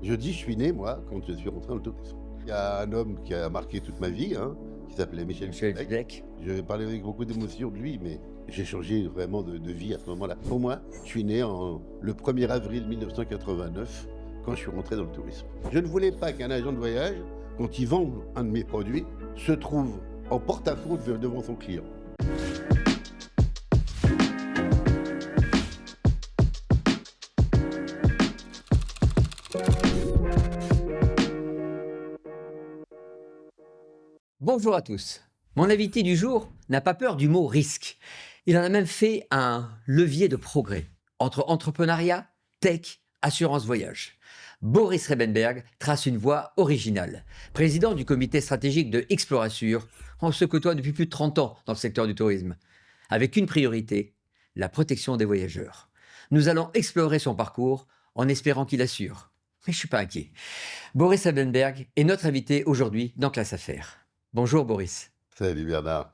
Je dis je suis né, moi, quand je suis rentré dans le tourisme. Il y a un homme qui a marqué toute ma vie, hein, qui s'appelait Michel Michel Pilecki. Pilecki. Je parlais avec beaucoup d'émotion de lui, mais j'ai changé vraiment de vie à ce moment-là. Pour moi, je suis né le 1er avril 1989, quand je suis rentré dans le tourisme. Je ne voulais pas qu'un agent de voyage, quand il vend un de mes produits, se trouve en porte-à-faux devant son client. Bonjour à tous. Mon invité du jour n'a pas peur du mot risque. Il en a même fait un levier de progrès entre entrepreneuriat, tech, assurance voyage. Boris Rebenberg trace une voie originale. Président du comité stratégique de Explorassure, on se côtoie depuis plus de 30 ans dans le secteur du tourisme. Avec une priorité, la protection des voyageurs. Nous allons explorer son parcours en espérant qu'il assure. Mais je ne suis pas inquiet. Boris Rebenberg est notre invité aujourd'hui dans Classe Affaires. Bonjour Boris. Salut Bernard.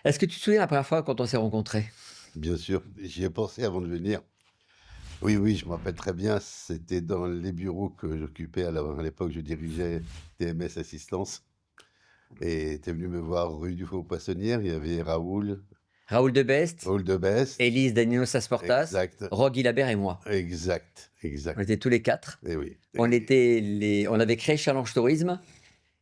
Est-ce que tu te souviens la première fois quand on s'est rencontrés? Bien sûr, j'y ai pensé avant de venir. Oui, je me rappelle très bien, c'était dans les bureaux que j'occupais à l'époque, je dirigeais TMS Assistance. Et tu es venu me voir rue du Faux-Poissonnière, il y avait Raoul Debest, Raoul Debest. Élise Danilo Sasportas, Exact, Rogue Hilabert et moi. exact. On était tous les quatre. Et oui. On avait créé Challenge Tourisme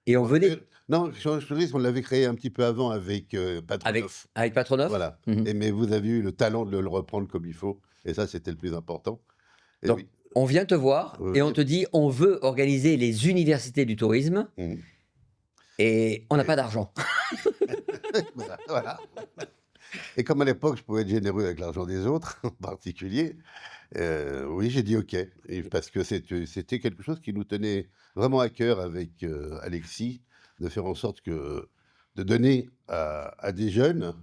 et on venait Non, Challenge Tourisme, on l'avait créé un petit peu avant avec Patronov. avec Patronov. Voilà. Mhm. Mais vous avez eu le talent de le reprendre comme il faut. Et ça, c'était le plus important. Et Donc, oui. on vient te voir Oui. et on te dit on veut organiser les universités du tourisme Mhm. et on n'a pas d'argent. Voilà. Et comme à l'époque, je pouvais être généreux avec l'argent des autres, en particulier, oui, j'ai dit OK. Et parce que c'était quelque chose qui nous tenait vraiment à cœur avec Alexis, de faire en sorte de donner à des jeunes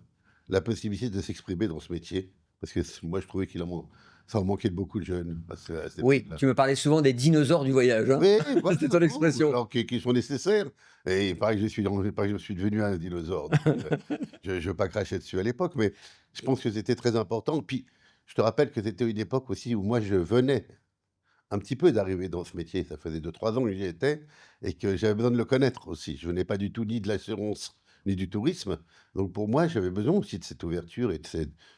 la possibilité de s'exprimer dans ce métier. Parce que moi, je trouvais ça en manquait de beaucoup de jeunes. À cette Oui, époque-là. tu me parlais souvent des dinosaures du voyage. Hein. Oui, voilà, C'était ton expression. alors qui sont nécessaires. Et il paraît que je suis devenu un dinosaure. Donc, je ne veux pas cracher dessus à l'époque, mais je pense que c'était très important. Puis, je te rappelle que c'était une époque aussi où moi, je venais un petit peu d'arriver dans ce métier. Ça faisait 2-3 ans que j'y étais et que j'avais besoin de le connaître aussi. Je venais pas du tout ni de l'assurance ni du tourisme. Donc, pour moi, j'avais besoin aussi de cette ouverture et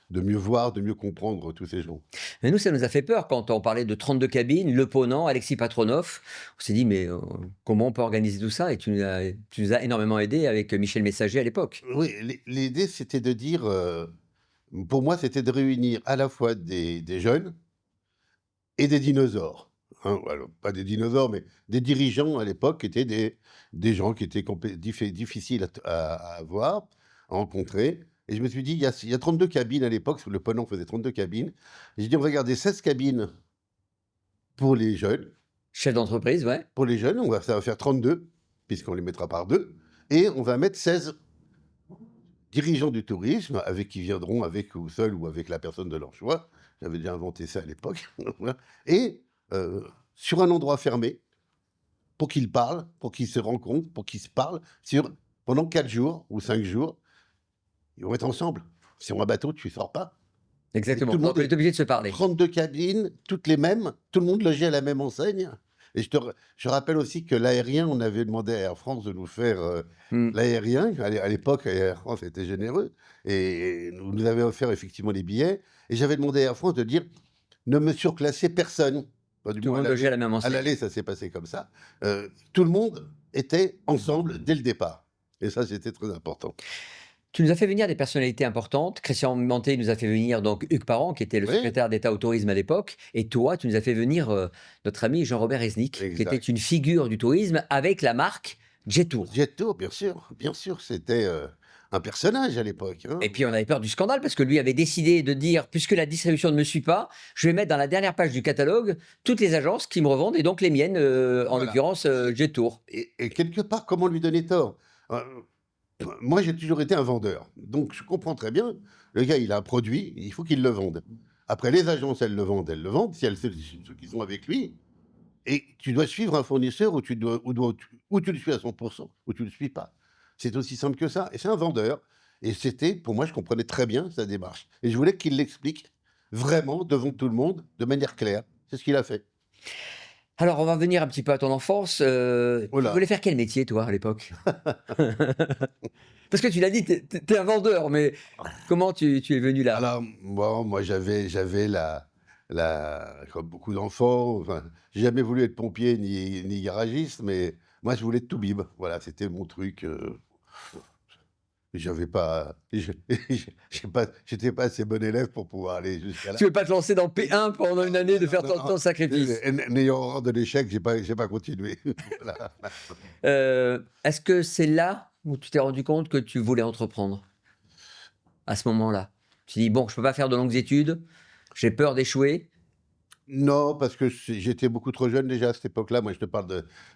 de mieux voir, de mieux comprendre tous ces gens. Mais nous, ça nous a fait peur quand on parlait de 32 cabines, Le Ponant, Alexis Patronov. On s'est dit, mais comment on peut organiser tout ça? Et tu nous as énormément aidé avec Michel Messager à l'époque. Oui, l'idée, c'était de dire, pour moi, c'était de réunir à la fois des jeunes et des dinosaures. Hein, alors, pas des dinosaures, mais des dirigeants à l'époque qui étaient des gens qui étaient difficiles à avoir, à rencontrer. Et je me suis dit, il y a 32 cabines à l'époque, parce que le Ponant faisait 32 cabines. Et j'ai dit, on va garder 16 cabines pour les jeunes. Chef d'entreprise, ouais. Pour les jeunes, ça va faire 32, puisqu'on les mettra par deux. Et on va mettre 16 dirigeants du tourisme, avec qui viendront avec ou seuls ou avec la personne de leur choix. J'avais déjà inventé ça à l'époque. Voilà. Et sur un endroit fermé, pour qu'ils parlent, pour qu'ils se rencontrent, pour qu'ils se parlent, pendant 4 jours ou 5 jours, ils vont être ensemble. Sur un bateau, tu ne sors pas. Exactement. tout le monde Donc, on est obligé de se parler. 32 cabines, toutes les mêmes, tout le monde logeait à la même enseigne. Et je rappelle aussi que l'aérien, on avait demandé à Air France de nous faire l'aérien. À l'époque, Air France était généreux. Et nous avait offert effectivement les billets. Et j'avais demandé à Air France de dire, ne me surclassez personne. Enfin, du Tout le moins, monde logeait à la même à enseigne. l'aller, ça s'est passé comme ça. Tout le monde était ensemble dès le départ. Et ça, c'était très important. Tu nous as fait venir des personnalités importantes. Christian Manté nous a fait venir donc Hugues Parent, qui était le Oui. secrétaire d'État au tourisme à l'époque. Et toi, tu nous as fait venir notre ami Jean-Robert Resnick, qui Exact. était une figure du tourisme avec la marque Jetour. Jetour, bien sûr, c'était un personnage à l'époque. Hein. Et puis on avait peur du scandale parce que lui avait décidé de dire, puisque la distribution ne me suit pas, je vais mettre dans la dernière page du catalogue toutes les agences qui me revendent et donc les miennes, en Voilà. l'occurrence Jetour. Et quelque part, comment lui donner tort? Moi, j'ai toujours été un vendeur. Donc, je comprends très bien. Le gars, il a un produit, il faut qu'il le vende. Après, les agences, elles le vendent. Si ceux qui sont avec lui. Et tu dois suivre un fournisseur où tu le suis à 100%, ou tu ne le suis pas. C'est aussi simple que ça. Et c'est un vendeur. Et pour moi, je comprenais très bien sa démarche. Et je voulais qu'il l'explique vraiment devant tout le monde, de manière claire. C'est ce qu'il a fait. Alors, on va revenir un petit peu à ton enfance. Oh Tu là! voulais faire quel métier, toi, à l'époque? Parce que tu l'as dit, tu es un vendeur, mais comment tu es venu là? Alors, bon, moi, j'avais comme beaucoup d'enfants, enfin, j'ai jamais voulu être pompier ni garagiste, mais moi, je voulais être toubib. Voilà, c'était mon truc, j'avais pas j'étais pas assez bon élève pour pouvoir aller jusqu'à là. Tu veux pas te lancer dans P1 pendant une année de faire Non, tant de sacrifices? n'ayant horreur de l'échec, j'ai pas continué. Voilà. Est-ce que c'est là où tu t'es rendu compte que tu voulais entreprendre? À ce moment-là? Tu dis: «Bon, je peux pas faire de longues études, j'ai peur d'échouer». Non, parce que j'étais beaucoup trop jeune déjà à cette époque-là.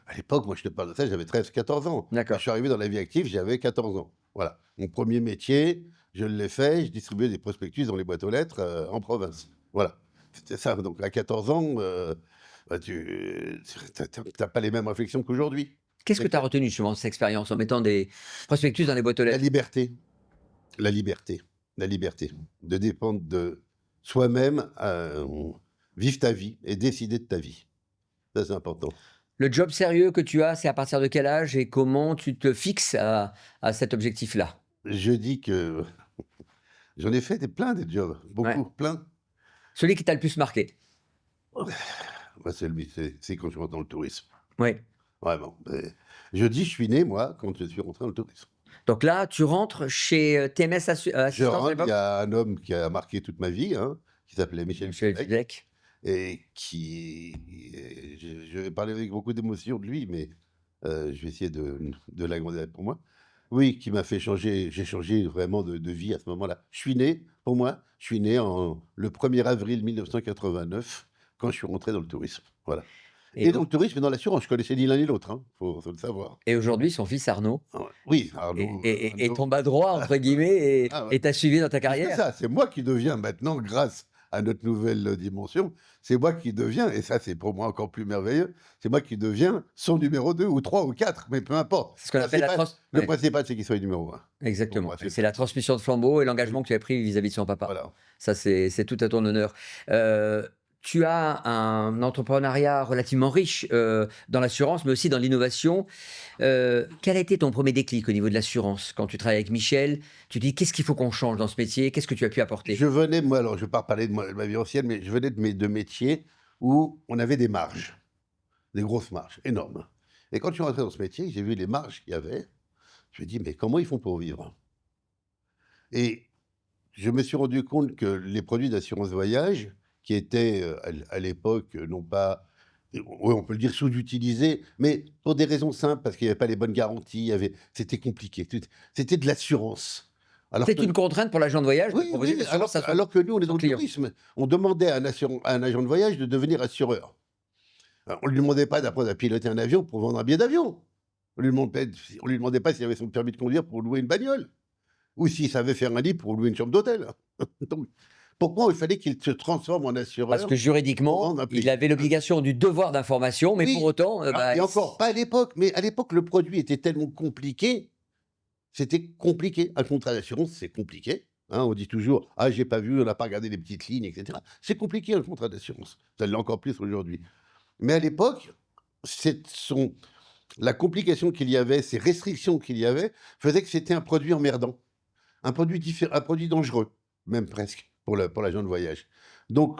À l'époque, moi, je te parle de ça, j'avais 13, 14 ans. Quand je D'accord. suis arrivé dans la vie active, j'avais 14 ans. Voilà. Mon premier métier, je l'ai fait, je distribuais des prospectus dans les boîtes aux lettres, en province. Voilà. C'était ça. Donc à 14 ans, bah, tu as pas les mêmes réflexions qu'aujourd'hui. Qu'est-ce que C'est tu as clair. retenu justement de cette expérience en mettant des prospectus dans les boîtes aux La lettres? liberté, la liberté, la liberté de dépendre de soi-même, vivre ta vie et décider de ta vie. Ça, c'est important. Le job sérieux que tu as, c'est à partir de quel âge et comment tu te fixes à cet objectif-là? Je dis que j'en ai fait plein des jobs, Ouais. beaucoup, plein. Celui qui t'a le plus marqué? Moi, c'est quand je rentre dans le tourisme, Oui. vraiment. Je dis, je suis né, moi, quand je suis rentré dans le tourisme. Donc là, tu rentres chez, TMS Je Assistance à rentre, il y l'époque? a un homme qui a marqué toute ma vie, hein, qui s'appelait Michel Michel Pilecki Fidek. et je vais parler avec beaucoup d'émotion de lui, mais je vais essayer de l'agrandir pour moi. Oui, qui m'a fait changer, j'ai changé vraiment de vie à ce moment-là. Je suis né, pour moi, je suis né le 1er avril 1989, quand je suis rentré dans le tourisme. Voilà. Et Et dans au le tourisme et dans l'assurance, je connaissais ni l'un ni l'autre, hein, faut le savoir. et aujourd'hui, son fils Arnaud Ah ouais. Oui, est Arnaud, est est ton Arnaud. «bras droit» entre guillemets et Ah ouais. et t'a suivi dans ta Plus que carrière? ça, c'est moi qui deviens maintenant, grâce à notre nouvelle dimension, c'est moi qui deviens, et ça c'est pour moi encore plus merveilleux, c'est moi qui deviens son numéro 2 ou 3 ou 4, mais peu importe. C'est ce qu'on appelle la Le ouais, principal, c'est qu'il soit numéro 1. Pour exactement. moi, Et c'est c'est ça. la transmission de flambeau et l'engagement Oui, que tu as pris vis-à-vis de son papa. voilà. Ça, c'est tout à ton honneur. Tu as un entrepreneuriat relativement riche, dans l'assurance, mais aussi dans l'innovation. Quel a été ton premier déclic au niveau de l'assurance? Quand tu travailles avec Michel, tu te dis: «Qu'est-ce qu'il faut qu'on change dans ce métier?» Qu'est-ce que tu as pu apporter? Je venais, moi, alors je ne vais pas parler de ma vie ancienne, mais je venais de métiers où on avait des marges, des grosses marges, énormes. Et quand je suis rentré dans ce métier, j'ai vu les marges qu'il y avait, je me dis: «Mais comment ils font pour vivre?» Et je me suis rendu compte que les produits d'assurance voyage, qui étaient, à l'époque, non pas, oui, on peut le dire, sous-utilisés, mais pour des raisons simples, parce qu'il n'y avait pas les bonnes garanties, c'était compliqué, c'était de l'assurance. Alors C'est que une contrainte pour l'agent de voyage de oui, proposer oui, une assurance à alors que nous, on est son dans le client. tourisme, on demandait à un agent de voyage de devenir assureur. On ne lui demandait pas d'apprendre à piloter un avion pour vendre un billet d'avion. On lui demandait pas s'il avait son permis de conduire pour louer une bagnole. Ou s'il savait faire un lit pour louer une chambre d'hôtel. Donc, pourquoi il fallait qu'il se transforme en Parce assureur que pour juridiquement, vendre un il prix? avait l'obligation du devoir d'information, mais pour Oui, autant, et bah, encore, pas à l'époque, mais à l'époque, le produit était tellement compliqué, c'était compliqué. Un contrat d'assurance, c'est compliqué. Hein, on dit toujours: «Ah, j'ai pas vu, on n'a pas regardé les petites lignes», et cetera. C'est compliqué, un contrat d'assurance. Ça l'est encore plus aujourd'hui. Mais à l'époque, la complication qu'il y avait, ces restrictions qu'il y avait, faisaient que c'était un produit emmerdant. Un produit dangereux, même presque, pour l'agent de voyage. Donc,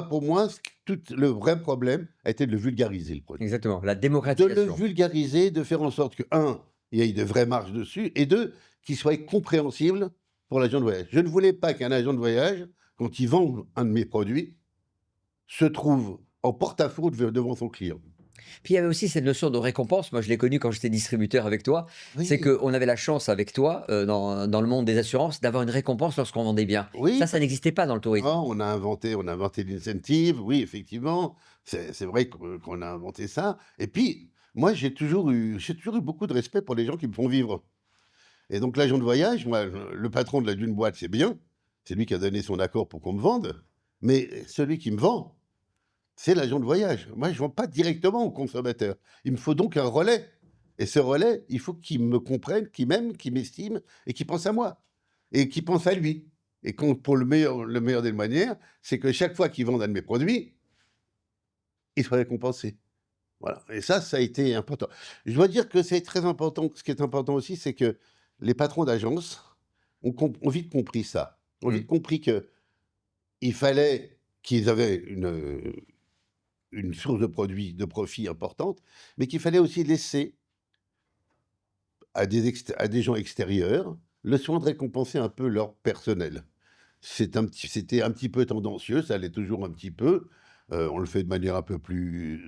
pour moi, tout le vrai problème a été de le vulgariser, le produit. exactement, la De le démocratisation. vulgariser, de faire en sorte que, un, il y ait de vraies marges dessus, et deux, qu'il soit compréhensible pour l'agent de voyage. Je ne voulais pas qu'un agent de voyage, quand il vend un de mes produits, se trouve en porte-à-faux devant son client. Puis il y avait aussi cette notion de récompense. Moi, je l'ai connue quand j'étais distributeur avec toi. C'est Oui, qu'on avait la chance avec toi, dans le monde des assurances, d'avoir une récompense lorsqu'on vendait bien. oui. Ça n'existait pas dans le tourisme. Non, on a inventé l'incentive, oui, effectivement, c'est vrai qu'on a inventé ça. Et puis, moi, j'ai toujours eu beaucoup de respect pour les gens qui me font vivre. Et donc, l'agent de voyage, moi, le patron d'une boîte, c'est bien, c'est lui qui a donné son accord pour qu'on me vende, mais celui qui me vend, c'est l'agent de voyage. Moi, je ne vends pas directement au consommateur. Il me faut donc un relais. Et ce relais, il faut qu'il me comprenne, qu'il m'aime, qu'il m'estime et qu'il pense à moi. Et qu'il pense à lui. Pour le meilleur des manières, c'est que chaque fois qu'il vend un de mes produits, il faut récompenser. Voilà et ça a été important. Je dois dire que c'est très important. Ce qui est important aussi, c'est que les patrons d'agence ont vite compris ça. Ont Mmh. vite compris qu'il fallait qu'ils avaient une source de produits, de profit importante, mais qu'il fallait aussi laisser à des gens extérieurs le soin de récompenser un peu leur personnel. C'était un petit peu tendancieux, ça l'est toujours un petit peu. On le fait de manière un peu plus,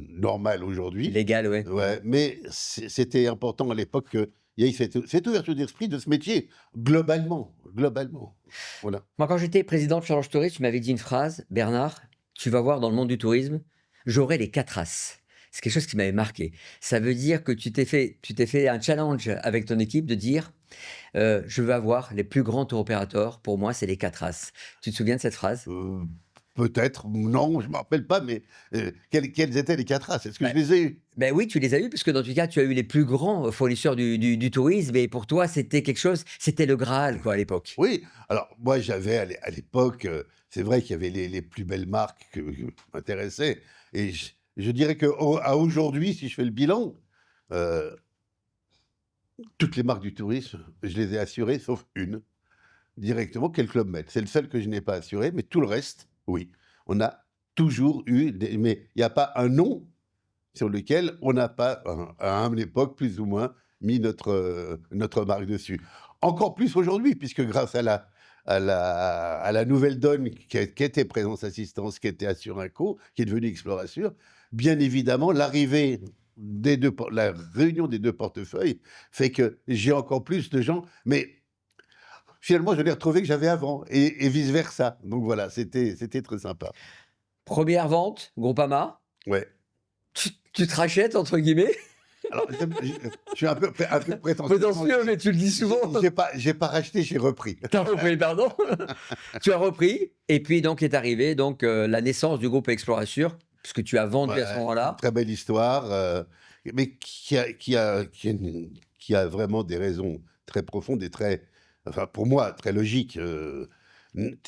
normale aujourd'hui. Légal, ouais. Ouais, mais c'était important à l'époque qu'il y ait cette ouverture d'esprit de ce métier, globalement, globalement. Voilà. Moi, quand j'étais président de Challenge Tourist, tu m'avais dit une phrase: «Bernard, tu vas voir dans le monde du tourisme, j'aurai les 4 As». C'est quelque chose qui m'avait marqué. Ça veut dire que tu t'es fait un challenge avec ton équipe de dire, «Je veux avoir les plus grands tour opérateurs, pour moi, c'est les 4 As». Tu te souviens de cette phrase? Heu, peut-être, non, je ne me rappelle pas, mais quels étaient les 4 As? Est-ce que je Bah les ai eus? Ben oui, tu les as eus puisque dans tous les cas, tu as eu les plus grands, fournisseurs du tourisme et pour toi, c'était quelque chose, c'était le graal quoi, à l'époque. Oui, alors moi j'avais à l'époque, c'est vrai qu'il y avait les plus belles marques qui m'intéressaient et je dirais qu'à aujourd'hui, si je fais le bilan, heu, toutes les marques du tourisme, je les ai assurées sauf une, directement, qui est le Club Med. C'est le seul que je n'ai pas assuré, mais tout le reste, oui. On a toujours eu des mais il n'y a pas un nom sur lequel on n'a pas, à une époque, plus ou moins, mis notre marque dessus. Encore plus aujourd'hui, puisque grâce à la nouvelle donne qui était Présence Assistance, qui était Assurinco, qui est devenue Explorassure, bien évidemment, la réunion des 2 portefeuilles fait que j'ai encore plus de gens, mais finalement, je l'ai retrouvé que j'avais avant et vice versa. Donc voilà, c'était très sympa. Première vente, Groupama, Ouais. tu te «rachètes» entre guillemets, Alors, je suis un peu prétentieux. prétentieux, mais tu le dis souvent. J'ai pas racheté, j'ai repris. Tu as repris, pardon. Tu as repris et puis donc est arrivée donc, la naissance du groupe Explorassure, puisque tu as vendu à ce Ouais, une moment-là. très belle histoire, mais qui a vraiment des raisons très profondes et très enfin, pour moi, très logiques,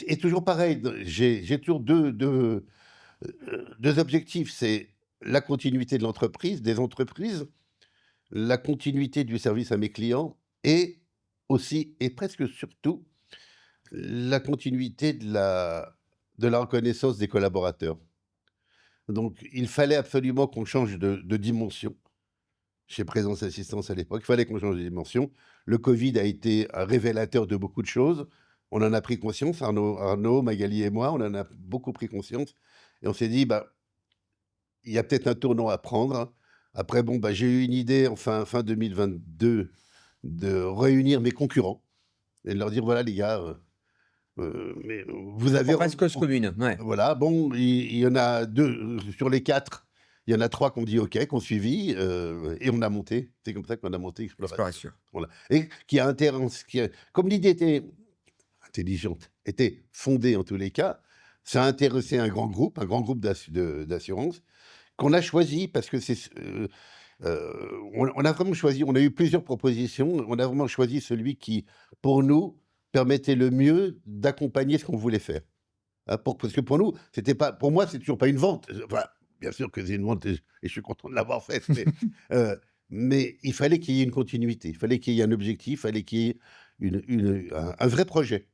et toujours pareil, j'ai toujours 2 objectifs. C'est la continuité de l'entreprise, des entreprises, la continuité du service à mes clients et aussi et presque surtout, la continuité de la reconnaissance des collaborateurs. Donc il fallait absolument qu'on change de dimension chez Présence Assistance à l'époque. Il fallait qu'on change de dimension. Le covid a été un révélateur de beaucoup de choses. On en a pris conscience, Arnaud, Magali et moi, on en a beaucoup pris conscience et on s'est dit: «Bah, il y a peut-être un tournant à prendre». Après bon, bah, j'ai eu une idée en fin 2022 de réunir mes concurrents et de leur dire: «Voilà les gars, mais vous avez On fasse cause commune, ouais, voilà, bon, il y en a 2 sur les 4, il y en a 3 qui ont dit OK, qui ont suivi, et on a monté. C'est comme ça qu'on a monté Explorateur. Explorassure. Voilà et qui a comme l'idée était intelligente, était fondée en tous les cas, ça a intéressé un grand groupe d'assurance qu'on a choisi parce que on a vraiment choisi, on a eu plusieurs propositions, on a vraiment choisi celui qui, pour nous, permettait le mieux d'accompagner ce qu'on voulait faire. Parce que pour nous, c'était pas pour moi, c'est toujours pas une vente. Enfin, bien sûr que c'est une vente et je suis content de l'avoir faite, mais il fallait qu'il y ait une continuité, il fallait qu'il y ait un objectif, il fallait qu'il y ait un vrai projet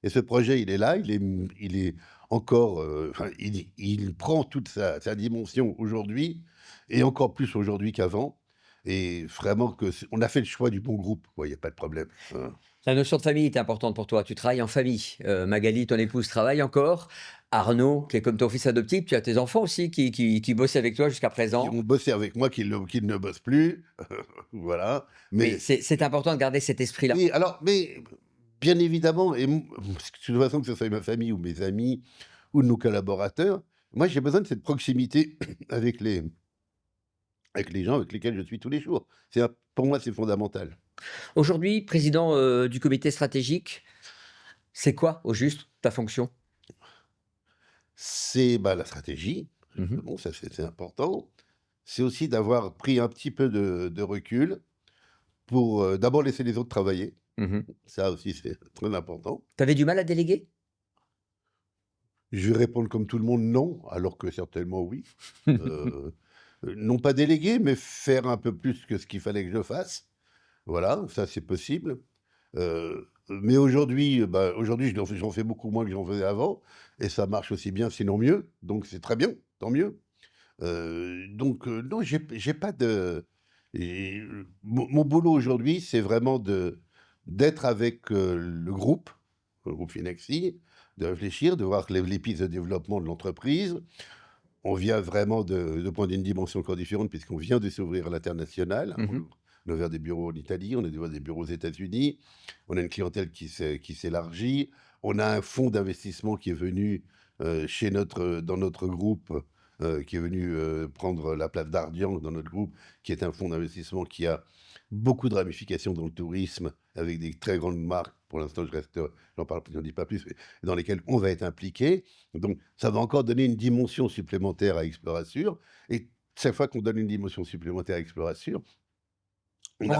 et ce projet, il est là, il est encore, enfin, il prend toute sa dimension aujourd'hui et encore plus aujourd'hui qu'avant et vraiment que on a fait le choix du bon groupe, quoi, il y a pas de problème, hein. La notion de famille était importante pour toi. Tu travailles en famille. Magali, ton épouse, travaille encore. Arnaud, qui est comme ton fils adoptif, tu as tes enfants aussi qui bossent avec toi jusqu'à Qui présent. ont bossé avec moi, qui ne bossent plus, voilà, Mais mais c'est important de garder cet esprit-là. oui, alors mais bien évidemment et parce que de toute façon, que ce soit ma famille ou mes amis ou nos collaborateurs, moi j'ai besoin de cette proximité avec les gens avec lesquels je suis tous les jours. Pour moi, c'est fondamental. Aujourd'hui, président du comité stratégique, c'est quoi au juste ta fonction? C'est, bah, la stratégie, Mhm, bon ça c'est important. C'est aussi d'avoir pris un petit peu de recul pour, d'abord laisser les autres travailler. mhm. Ça aussi, c'est très important. T'avais du mal à déléguer? Je vais répondre comme tout le monde, non, alors que certainement oui. Heu, non pas déléguer, mais faire un peu plus que ce qu'il fallait que je fasse. Voilà, ça c'est possible. Mais aujourd'hui, aujourd'hui j'en fais beaucoup moins que j'en faisais avant et ça marche aussi bien, sinon mieux, donc c'est très bien, tant mieux. Non, j'ai pas de et mon boulot aujourd'hui, c'est vraiment d'être avec, le groupe Finexsi, de réfléchir, de voir les pistes de développement de l'entreprise. On vient vraiment de prendre une dimension encore différente puisqu'on vient de s'ouvrir à l'international. Mmh. On a ouvert des bureaux en Italie, on a ouvert des bureaux aux États-Unis. On a une clientèle qui s'élargit. On a un fonds d'investissement qui est venu, dans notre groupe, qui est venu, prendre la place d'Ardian dans notre groupe, qui est un fonds d'investissement qui a beaucoup de ramifications dans le tourisme avec des très grandes marques. Pour l'instant, j'en dis pas plus, mais dans lesquelles on va être impliqué. Donc ça va encore donner une dimension supplémentaire à Explorassure et chaque fois qu'on donne une dimension supplémentaire à Explorassure, on apporte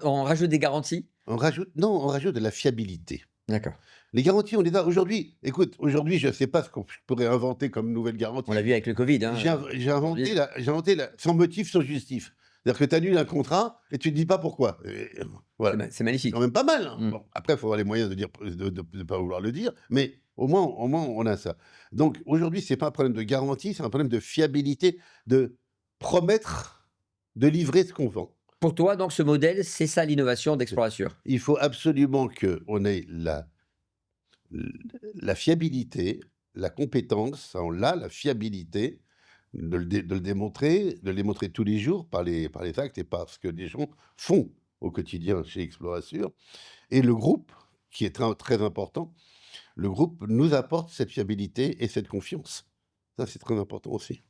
On rajoute des garanties? on rajoute de la fiabilité. D'accord. Les garanties, on les a aujourd'hui. Écoute, aujourd'hui, je ne sais pas ce qu'on je pourrais inventer comme nouvelle On l'a garantie. vu avec le Covid, hein, aujourd'hui. J'ai inventé la sans motif, sans justif. C'est-à-dire que tu annules un contrat et tu ne dis pas pourquoi et voilà. C'est C'est quand magnifique. même pas mal, hein. Mmh. Bon, après, il faut avoir les moyens de dire de pas vouloir le dire, mais au moins, on a ça. Donc aujourd'hui, c'est pas un problème de garantie, c'est un problème de fiabilité, de promettre de livrer ce qu'on vend. Pour toi, donc, ce modèle, c'est ça l'innovation d'Explorassure? Il faut absolument qu'on ait la fiabilité, la compétence, ça on l'a, la fiabilité, de le démontrer tous les jours par les actes et par ce que les gens font au quotidien chez Explorassure. Et le groupe, qui est très important, le groupe nous apporte cette fiabilité et cette confiance. Ça, c'est très important aussi.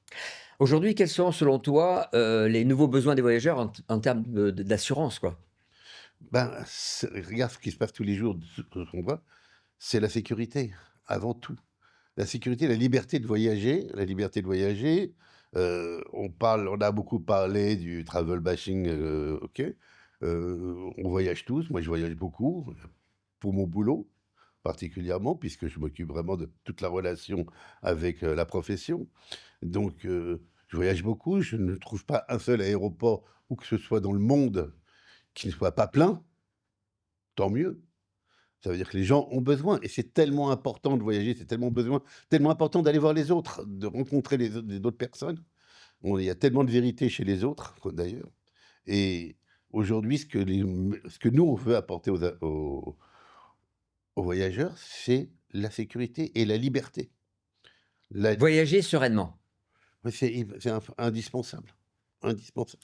Aujourd'hui, quels sont, selon toi, les nouveaux besoins des voyageurs en termes d'assurance, quoi? Regarde ce qui se passe tous les jours, ce qu'on voit, c'est la sécurité, avant tout. La sécurité, la liberté de voyager, la liberté de voyager. On a beaucoup parlé du travel bashing, OK. On voyage tous, moi je voyage beaucoup, pour mon boulot particulièrement, puisque je m'occupe vraiment de toute la relation avec, la profession. Donc, je voyage beaucoup, je ne trouve pas un seul aéroport, où que ce soit dans le monde, qui ne soit pas plein, tant mieux. Ça veut dire que les gens ont besoin et c'est tellement important de voyager, c'est tellement important d'aller voir les autres, de rencontrer les d'autres personnes. Il y a tellement de vérité chez les autres, d'ailleurs et aujourd'hui, ce que nous, on veut apporter aux voyageurs, c'est la sécurité et la liberté. La Voyager sereinement. Ouais, c'est indispensable, indispensable.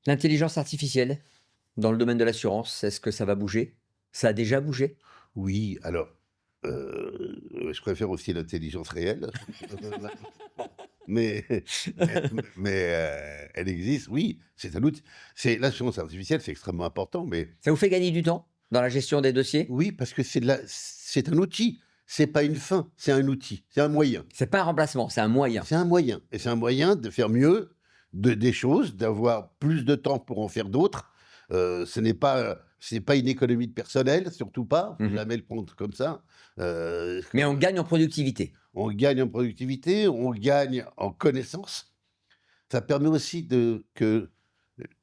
L'intelligence artificielle dans le domaine de l'assurance, est-ce que ça va bouger? Ça a déjà bougé? Oui, alors, je préfère aussi l'intelligence réelle. Mais elle existe, oui, c'est un outil. C'est l'assurance artificielle, c'est extrêmement important, mais Ça vous fait gagner du temps dans la gestion des dossiers? oui, parce que c'est un outil, c'est pas une fin, c'est un outil, c'est un moyen. C'est pas un remplacement, c'est un moyen. C'est un moyen et c'est un moyen de faire mieux des choses, d'avoir plus de temps pour en faire d'autres. C'est pas une économie de personnel, surtout pas, faut Mmh. jamais le prendre comme ça. Mais on gagne en productivité. On gagne en productivité, on gagne en connaissances. Ça permet aussi que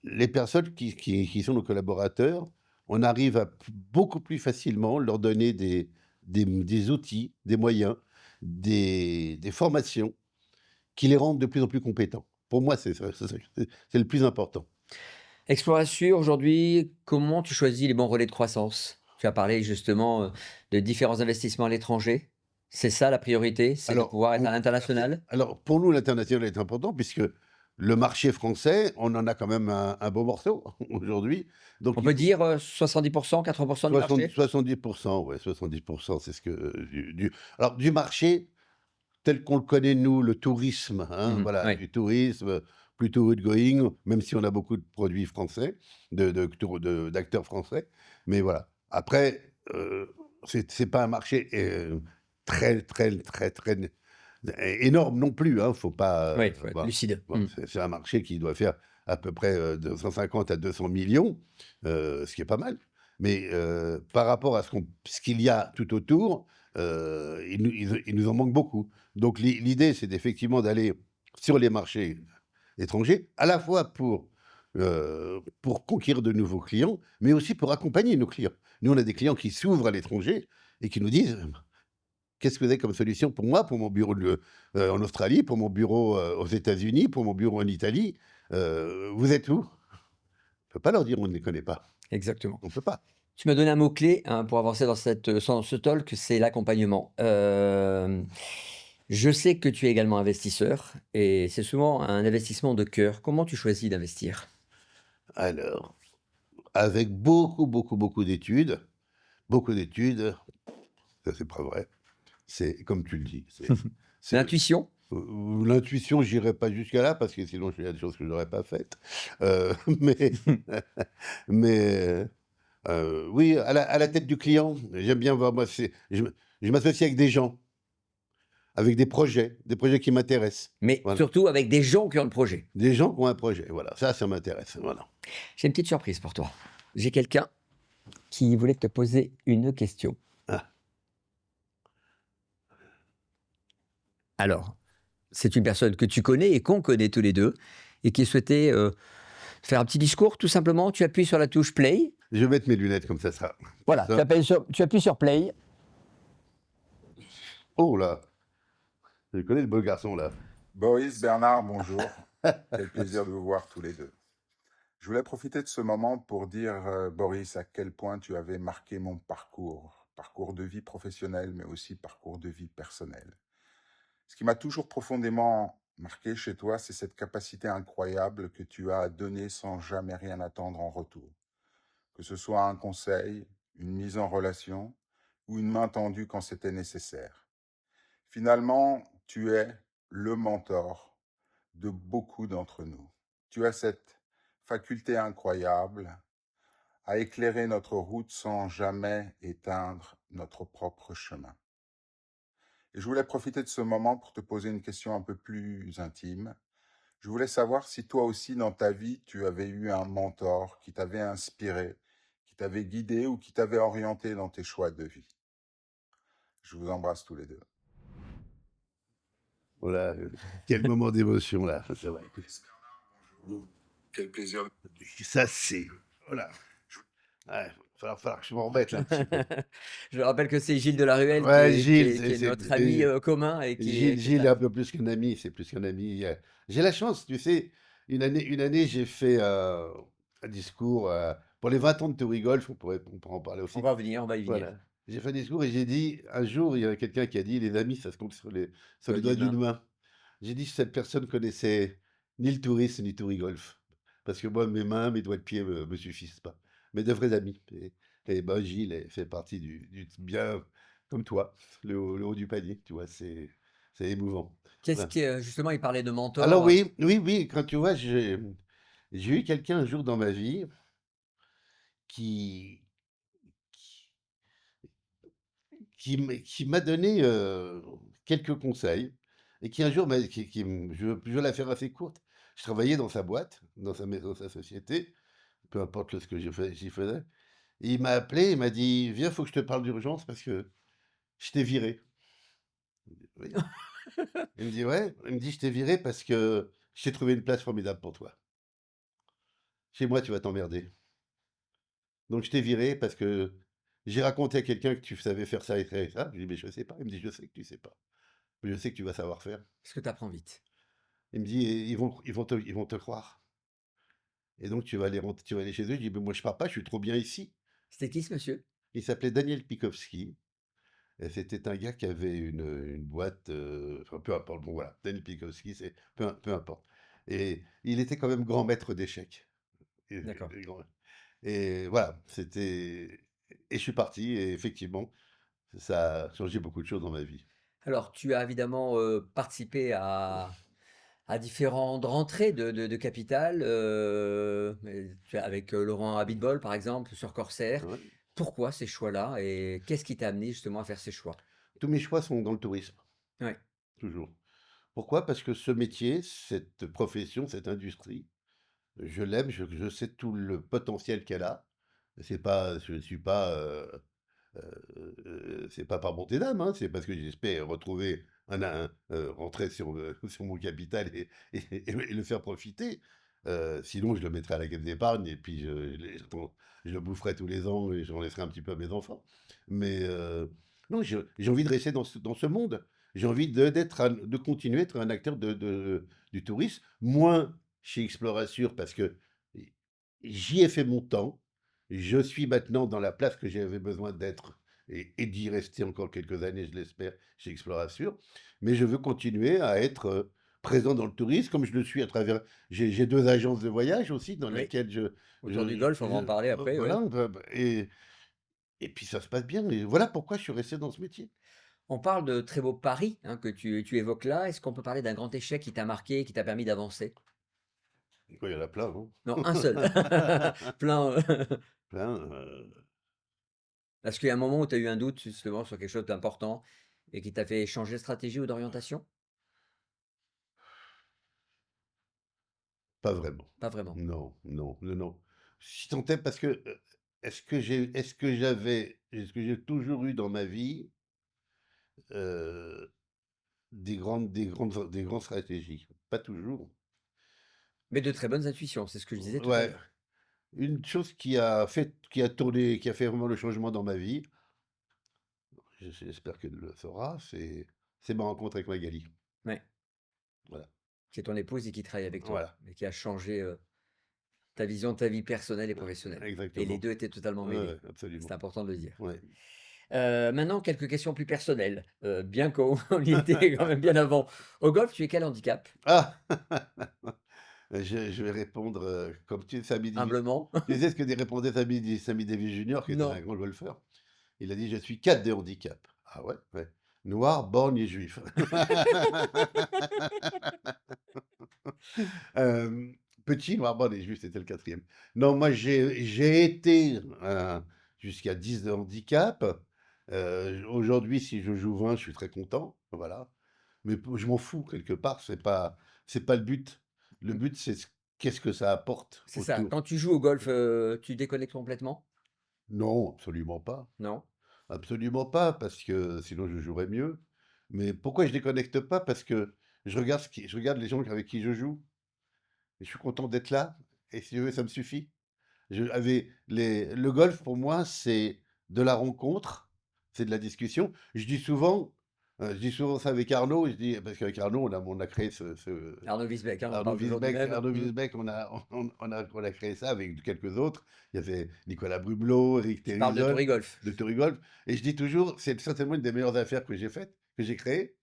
les personnes qui sont nos collaborateurs, on arrive à beaucoup plus facilement leur donner des outils, des moyens, des formations qui les rendent de plus en plus compétents. Pour moi, c'est le plus important. Explorassure, aujourd'hui, comment tu choisis les bons relais de croissance? Tu as parlé justement, de différents investissements à l'étranger. C'est ça la priorité? C'est de pouvoir être à l'international? Alors, pour nous, l'international est important puisque le marché français, on en a quand même un beau morceau aujourd'hui. Donc On il peut faut dire, 70%, 80% du marché? 70%, ouais, 70%, c'est ce que, alors du marché tel qu'on le connaît nous, le tourisme, hein, Mmh. voilà, Oui. du tourisme, plutôt outgoing, même si on a beaucoup de produits français, d'acteurs français. Mais voilà. Après, c'est pas un marché, très énorme non plus, hein, faut pas, Oui, faut être voilà. lucide. Bon, Mmh. c'est un marché qui doit faire à peu près, de 150 à 200 millions, ce qui est pas mal. Mais, par rapport à ce qu'il y a tout autour, il nous en manque beaucoup. Donc l'idée, c'est effectivement d'aller sur les marchés étrangers, à la fois pour conquérir de nouveaux clients, mais aussi pour accompagner nos clients. Nous, on a des clients qui s'ouvrent à l'étranger et qui nous disent: «Qu'est-ce que vous avez comme solution pour moi, pour mon bureau en Australie, pour mon bureau, aux États-Unis, pour mon bureau en Italie? Vous êtes où?» On peut pas leur dire: «On ne les connaît pas». Exactement. On peut pas. Tu m'as donné un mot-clé, hein, pour avancer dans ce talk, c'est l'accompagnement. Je sais que tu es également investisseur et c'est souvent un investissement de cœur. Comment tu choisis d'investir? Alors, avec beaucoup, beaucoup, beaucoup d'études, ça c'est pas vrai. C'est comme tu le dis, c'est L'intuition? l'intuition, j'irai pas jusqu'à là parce que sinon il y a des choses que je n'aurais pas faites. Mais mais oui, à la tête du client, j'aime bien voir moi, je m'associe avec des gens, avec des projets qui m'intéressent. Mais Voilà, surtout avec des gens qui ont le projet. des gens qui ont un projet, voilà, ça m'intéresse, voilà. J'ai une petite surprise pour toi. J'ai quelqu'un qui voulait te poser une question. Ah, Alors, c'est une personne que tu connais et qu'on connaît tous les 2 et qui souhaitait, faire un petit discours tout simplement. Tu appuies sur la touche play. je vais mettre mes lunettes comme ça sera Voilà, ça. tu appuies sur play. Oh là! Je connais le beau garçon là. Boris, Bernard, bonjour. Quel plaisir de vous voir tous les deux. Je voulais profiter de ce moment pour dire, Boris, à quel point tu avais marqué mon parcours de vie professionnelle, mais aussi parcours de vie personnelle. Ce qui m'a toujours profondément marqué chez toi, c'est cette capacité incroyable que tu as à donner sans jamais rien attendre en retour. Que ce soit un conseil, une mise en relation ou une main tendue quand c'était nécessaire. Finalement, tu es le mentor de beaucoup d'entre nous. Tu as cette faculté incroyable à éclairer notre route sans jamais éteindre notre propre chemin. Et je voulais profiter de ce moment pour te poser une question un peu plus intime. Je voulais savoir si toi aussi dans ta vie, tu avais eu un mentor qui t'avait inspiré, qui t'avait guidé ou qui t'avait orienté dans tes choix de vie. Je vous embrasse tous les deux. Voilà, quel moment d'émotion là, c'est vrai. Quel plaisir. Ça c'est voilà. Ouais, falloir que je m'en remette là un petit peu. Je rappelle que c'est Gilles Delaruelle Ouais, Gilles, qui est notre ami, et commun et qui Gilles est t'a un peu plus qu'un ami, c'est plus qu'un ami, j'ai la chance, tu sais, une année j'ai fait, un discours, pour les 20 ans de Théorie Golf, on pourra en parler on aussi. va revenir, on va y venir. Voilà. J'ai fait un discours et j'ai dit un jour, il y a quelqu'un qui a dit: «Les amis, ça se compte sur les Doigt doigts d'une d'une main. main». J'ai dit: «Cette personne connaissait ni le tourisme, ni Touring Golf». Parce que moi, mes mains, mes doigts de pied me suffisent pas. Mais de vrais amis et bah, Gilles fait partie du bien comme toi, le haut du panier, tu vois? C'est émouvant. Qu'est-ce Voilà. que justement, il parlait de Alors mentor, oui, oui, oui, quand tu vois, j'ai eu quelqu'un un jour dans ma vie qui qui m'a donné, quelques conseils et qui un jour m'a qui m je vais la faire assez courte. Je travaillais dans sa boîte, dans sa maison, sa société, peu importe ce que j'y faisais et il m'a appelé, il m'a dit: «Viens, faut que je te parle d'urgence parce que je t'ai viré». «Oui». Il me dit: «Ouais», il me dit: «Je t'ai viré parce que je t'ai trouvé une place formidable pour toi. Chez moi, tu vas t'emmerder. Donc je t'ai viré parce que j'ai raconté à quelqu'un que tu savais faire ça et ça et ça». Je lui dis: «Mais je sais pas». Il me dit: «Je sais que tu sais pas, mais je sais que tu vas savoir faire». parce que tu apprends vite. Il me dit: «Et ils vont te croire et donc tu vas aller chez eux». Je dis: «Mais moi je pars pas, je suis trop bien ici». C'était qui ce monsieur? Il s'appelait Daniel Pikowski et c'était un gars qui avait une boîte, enfin peu importe, bon voilà, Daniel Pikowski, c'est peu importe et il était quand même grand maître d'échecs D'accord. et grand et voilà, c'était et je suis parti et effectivement, ça a changé beaucoup de choses dans ma vie. Alors, tu as évidemment, participé à différentes rentrées de capital, tu as avec, Laurent Abitbol, par exemple, sur Corsair. Ouais. Pourquoi ces choix-là et qu'est-ce qui t'a amené justement à faire ces choix? Tous mes choix sont dans le tourisme, Ouais. toujours. Pourquoi? Parce que ce métier, cette profession, cette industrie, je l'aime, je sais tout le potentiel qu'elle a. C'est pas je ne suis pas, C'est pas par bonté d'âme, hein, c'est parce que j'espère retrouver rentrer sur, sur mon capital et le faire profiter. Sinon je le mettrais à la caisse d'épargne et puis je le boufferais tous les ans et j'en laisserai un petit peu à mes enfants. Mais non, j'ai envie de rester dans ce monde. J'ai envie de continuer à être un acteur du tourisme, moins chez Explorassure parce que j'y ai fait mon temps. Je suis maintenant dans la place que j'avais besoin d'être et d'y rester encore quelques années, je l'espère, chez Explorassure. Mais je veux continuer à être présent dans le tourisme, comme je le suis à travers. J'ai 2 agences de voyage aussi dans Oui. lesquelles Autour du golf, on va en parler après, voilà, oui. et puis ça se passe bien. Et voilà pourquoi je suis resté dans ce métier. On parle de très beaux paris, hein, que tu évoques là. Est-ce qu'on peut parler d'un grand échec qui t'a marqué, qui t'a permis d'avancer? Quoi, il y en a plein, Non, un seul. non? Plein, Plein. Est-ce qu'il y a un moment où tu as eu un doute justement sur quelque chose d'important et qui t'a fait changer de stratégie ou d'orientation? Pas vraiment. Pas vraiment. Non, non, non, non. Si tant est parce que, est-ce que j'ai toujours eu dans ma vie, heu, des grandes stratégies? Pas toujours. Mais de très bonnes intuitions, c'est ce que je disais tout à Ouais, l'heure. une chose qui a fait vraiment le changement dans ma vie, j'espère qu'elle le fera, c'est ma rencontre avec Magali. Ouais, Voilà, qui est ton épouse et qui travaille avec toi voilà, et qui a changé, ta vision de ta vie personnelle et professionnelle et les exactement. 2 étaient totalement Ouais, mêlés. ouais, C'est absolument. important de le dire. Ouais. Maintenant quelques questions plus personnelles, bien qu'on y était quand même bien avant. Au golf, tu es quel handicap? Ah! Je vais répondre, comme tu sais, Humblement? tu sais ce que répondait Sammy Davis Junior, qui était un Non. grand golfeur? Il a dit: «Je suis 4 de handicap». Ah ouais? Ouais. Noir, borgne et juif. Petit, noir, borgne et juif, c'était le quatrième. Non, moi j'ai été, jusqu'à 10 de handicap. Aujourd'hui, si je joue 20, je suis très content, voilà. Mais je m'en fous quelque part, c'est pas le but. Le but, c'est qu'est-ce que ça apporte C'est ça, autour? quand tu joues au golf, tu déconnectes complètement? Non, absolument pas. Non? Absolument pas, parce que sinon je jouerais mieux. Mais pourquoi je déconnecte pas? Parce que je regarde les gens avec qui je joue et je suis content d'être là et si tu veux, ça me suffit. Le golf pour moi, c'est de la rencontre, c'est de la discussion. Je dis souvent ça avec Arnaud, je dis parce qu'avec Arnaud, on a créé Arnaud Wisbecq, hein, on parle toujours du même. Arnaud Mmh. Wiesbeck, on a créé ça avec quelques autres. Il y avait Nicolas Brumelot, Eric Tu parles de Térisol, Torigolf. de Torigolf. Et je dis toujours, c'est certainement une des meilleures affaires que j'ai faites, que j'ai créées,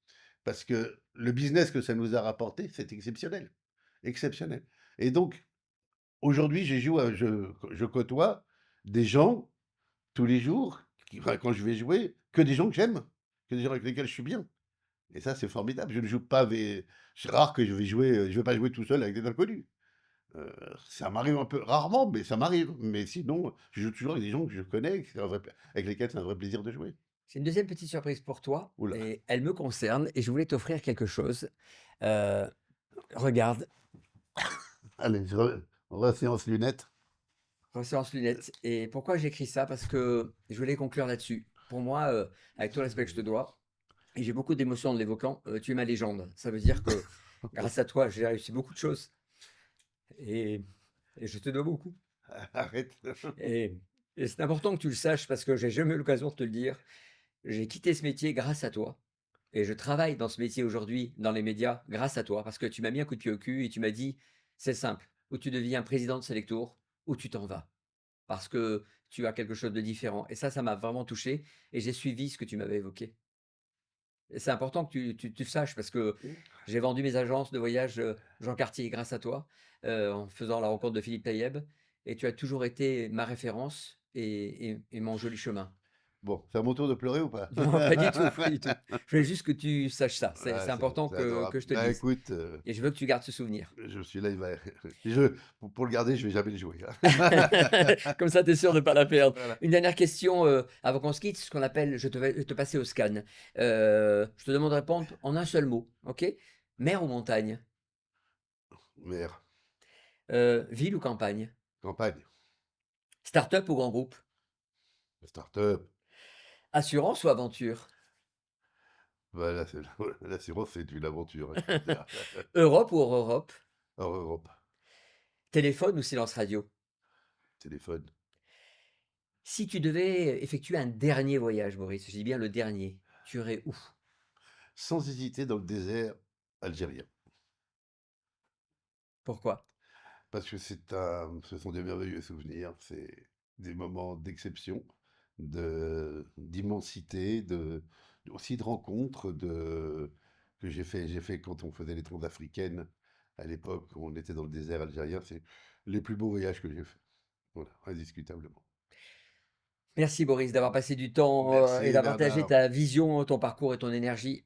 parce que le business que ça nous a rapporté, c'est exceptionnel. Exceptionnel. Et donc, aujourd'hui, je côtoie des gens tous les jours, enfin, quand je vais jouer, que des gens que j'aime, que des gens avec lesquels je suis bien. Et ça, c'est formidable. Je ne joue pas avec. C'est rare que je vais jouer. Je vais pas jouer tout seul avec des inconnus. Ça m'arrive un peu rarement, mais ça m'arrive. Mais sinon, je joue toujours avec des gens que je connais, avec lesquels c'est un vrai plaisir de jouer. J'ai une deuxième petite surprise pour toi Oula. et elle me concerne et je voulais t'offrir quelque chose. Heu, regarde, Allez, on va séance lunettes. séance lunettes et pourquoi j'écris ça? Parce que je voulais conclure là-dessus. Pour moi, avec tout le respect que je te dois et j'ai beaucoup d'émotions en l'évoquant, tu es ma légende. Ça veut dire que grâce à toi, j'ai réussi beaucoup de choses et et je te dois beaucoup Arrête. et et c'est important que tu le saches parce que j'ai jamais eu l'occasion de te le dire. J'ai quitté ce métier grâce à toi et je travaille dans ce métier aujourd'hui, dans les médias, grâce à toi, parce que tu m'as mis un coup de pied au cul et tu m'as dit: «C'est simple, ou tu deviens président de Selectour ou tu t'en vas, parce que tu as quelque chose de différent» et ça m'a vraiment touché et j'ai suivi ce que tu m'avais évoqué et c'est important que tu le saches parce que j'ai vendu mes agences de voyage, Jean Cartier grâce à toi, en faisant la rencontre de Philippe Taïeb et tu as toujours été ma référence et mon joli chemin. Bon, c'est à mon tour de pleurer ou pas? Non, pas du tout, pas du tout. Je voulais juste que tu saches ça. C'est Ah, important c'est que adorable. je te le Bah dise écoute, et je veux que tu gardes ce souvenir. je suis là, pour le garder, je vais jamais le jouer, hein. Comme ça, tu es sûr de ne pas la perdre. Voilà. Une dernière question, avant qu'on se quitte, ce qu'on appelle je vais te passer au scan. Je te demande de répondre en un seul mot, OK? Mer ou montagne? Mer, Ville ou campagne? campagne, Start-up ou grand groupe? start-up, Assurance ou aventure? Bah, là, c'est l'assurance, c'est une aventure, hein, je peux te dire. Europe ou hors Europe? Hors Europe, Téléphone ou silence radio? téléphone, Si tu devais effectuer un dernier voyage, Maurice, je dis bien le dernier, tu irais où? sans hésiter dans le désert algérien. Pourquoi? Parce que ce sont des merveilleux souvenirs, c'est des moments d'exception, d'immensité, aussi de rencontres, que j'ai fait quand on faisait les trondes africaines à l'époque, où on était dans le désert algérien, c'est les plus beaux voyages que j'ai faits. Voilà, indiscutablement. Merci Boris d'avoir passé du temps, et Merci d'avoir partagé Bernard. ta vision, ton parcours et ton énergie.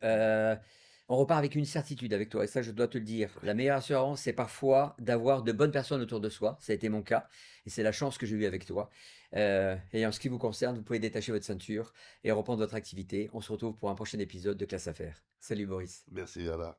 On repart avec une certitude avec toi et ça je dois te le dire. La meilleure assurance, c'est parfois d'avoir de bonnes personnes autour de soi. Ça a été mon cas et c'est la chance que j'ai eue avec toi. Et en ce qui vous concerne, vous pouvez détacher votre ceinture et reprendre votre activité. On se retrouve pour un prochain épisode de Classe Affaires. Salut Boris. Merci Bernard.